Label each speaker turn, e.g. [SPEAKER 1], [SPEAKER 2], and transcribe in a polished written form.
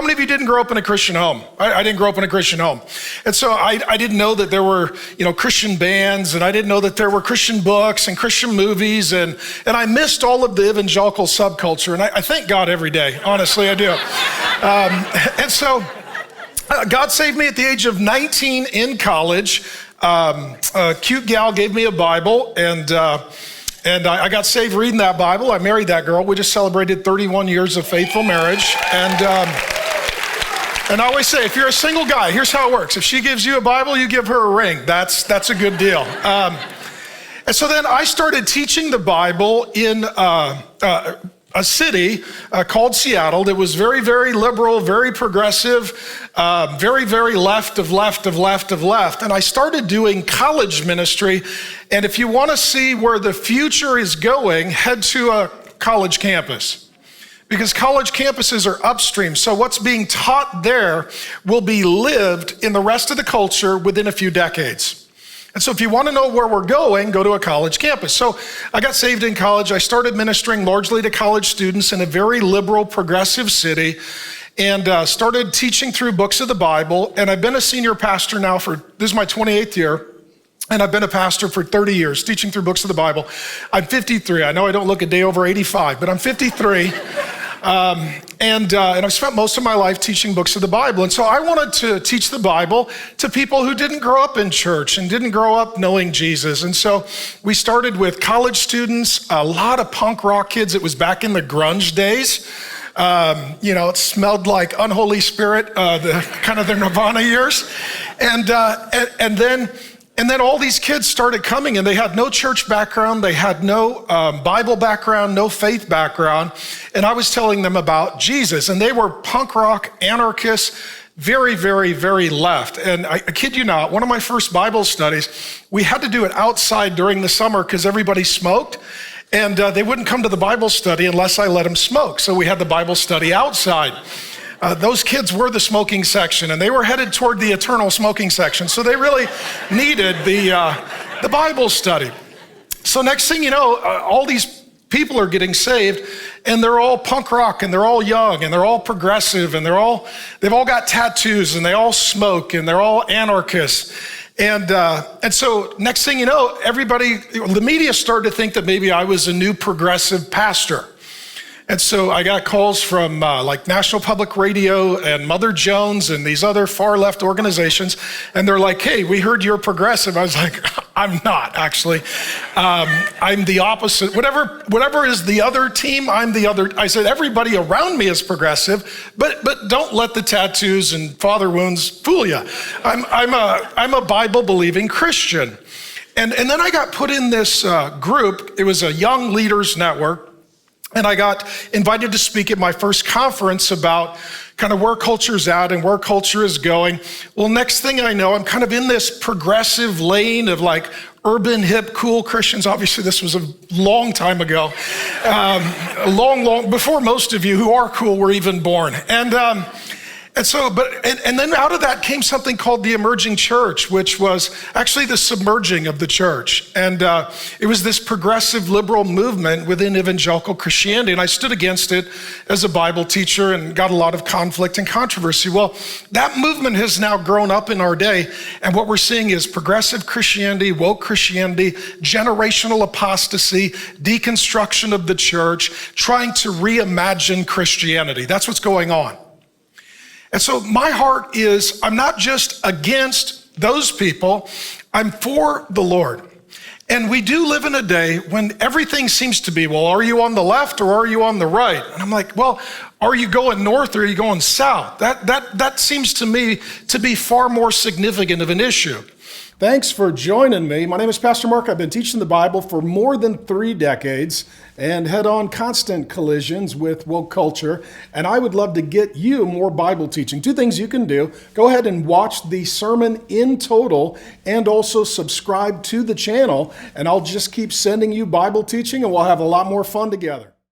[SPEAKER 1] How many of you didn't grow up in a Christian home? I didn't grow up in a Christian home. And so I didn't know that there were, Christian bands, and I didn't know that there were Christian books and Christian movies, and I missed all of the evangelical subculture, and I thank God every day, honestly, I do. And so God saved me at the age of 19 in college. A cute gal gave me a Bible, and I got saved reading that Bible. I married that girl. We just celebrated 31 years of faithful marriage. And I always say, if you're a single guy, here's how it works. If she gives you a Bible, you give her a ring. That's a good deal. And so then I started teaching the Bible in a city called Seattle that was very, very liberal, very progressive, very, very left of left of left of left. And I started doing college ministry. And if you want to see where the future is going, head to a college campus. Because college campuses are upstream. So what's being taught there will be lived in the rest of the culture within a few decades. And so if you want to know where we're going, go to a college campus. So I got saved in college. I started ministering largely to college students in a very liberal, progressive city, and started teaching through books of the Bible. And I've been a senior pastor now this is my 28th year. And I've been a pastor for 30 years, teaching through books of the Bible. I'm 53. I know I don't look a day over 85, but I'm 53. And I've spent most of my life teaching books of the Bible. And so I wanted to teach the Bible to people who didn't grow up in church and didn't grow up knowing Jesus. And so we started with college students, a lot of punk rock kids. It was back in the grunge days. It smelled like Unholy Spirit, the Nirvana years. And then all these kids started coming, and they had no church background, they had no Bible background, no faith background, and I was telling them about Jesus, and they were punk rock anarchists, very, very, very left. And I kid you not, one of my first Bible studies, we had to do it outside during the summer because everybody smoked, and they wouldn't come to the Bible study unless I let them smoke, so we had the Bible study outside. Those kids were the smoking section, and they were headed toward the eternal smoking section. So they really needed the Bible study. So next thing you know, all these people are getting saved, and they're all punk rock, and they're all young, and they're all progressive, and they've all got tattoos, and they all smoke, and they're all anarchists. And so next thing you know, the media started to think that maybe I was a new progressive pastor. And so I got calls from National Public Radio and Mother Jones and these other far left organizations. And they're like, hey, we heard you're progressive. I was like, I'm not actually. I'm the opposite. Whatever is the other team, I'm the other. I said, everybody around me is progressive, but don't let the tattoos and father wounds fool you. I'm a Bible believing Christian. And then I got put in this group. It was a young leaders network. And I got invited to speak at my first conference about kind of where culture's at and where culture is going. Well, next thing I know, I'm kind of in this progressive lane of urban, hip, cool Christians. Obviously, this was a long time ago, long before most of you who are cool were even born. And then out of that came something called the emerging church, which was actually the submerging of the church. And it was this progressive liberal movement within evangelical Christianity. And I stood against it as a Bible teacher and got a lot of conflict and controversy. Well, that movement has now grown up in our day. And what we're seeing is progressive Christianity, woke Christianity, generational apostasy, deconstruction of the church, trying to reimagine Christianity. That's what's going on. And so my heart is, I'm not just against those people, I'm for the Lord. And we do live in a day when everything seems to be, well, are you on the left or are you on the right? And I'm like, well, are you going north or are you going south? That seems to me to be far more significant of an issue. Thanks for joining me. My name is Pastor Mark. I've been teaching the Bible for more than 3 decades and head on constant collisions with woke culture. And I would love to get you more Bible teaching. 2 things you can do. Go ahead and watch the sermon in total and also subscribe to the channel. And I'll just keep sending you Bible teaching and we'll have a lot more fun together.